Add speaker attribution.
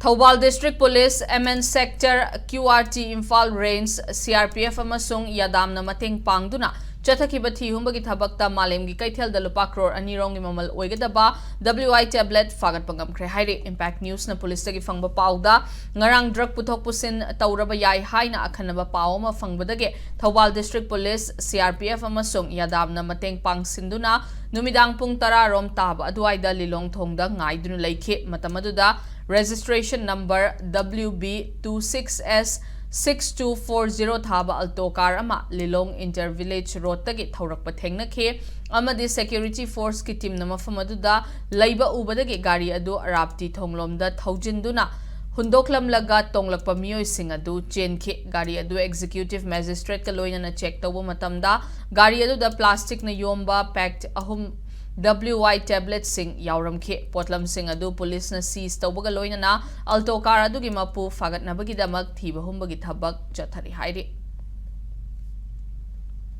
Speaker 1: Thobal District Police MN Sector QRT Imphal Range CRPF amasung yadamna mateng pangduna Chathakiba Thihumba Thabakta Malemgi Kaithel the Lupa Crore Anirong Mamal Oigadaba WI tablet Fagat Pangam Krehide Impact News na Police Tagi Fangba Pauda Ngarang Drug Putok Pusin Tauraba Yai Haina Akanaba Paoma Fangbadage Thobal District Police CRPF amasung yadamna mateng pang sinduna Numidang Pung Tara Rom Taba Aduaida Lilong Thongda Ngaidun Laike Matamaduda Registration number WB26S 6240 thaba alto car ama Lilong Intervillage Road tagi thaurak pathengna khe amadi security force ki team na mafamaduda laiba ubadagi gari adu arapti thonglomda thaujinduna hundoklam laga tonglakpa miyoi sing adu chenkhe gari adu executive magistrate ka loina na check tawba matamda gari adu da plastic na yomba packed ahum WI tablet sing yauram khe potlam sing adu police na seize tawbaga loina na alto car adu gi mapu fagat nabagi damak thiba humbagi thabak chathari hairi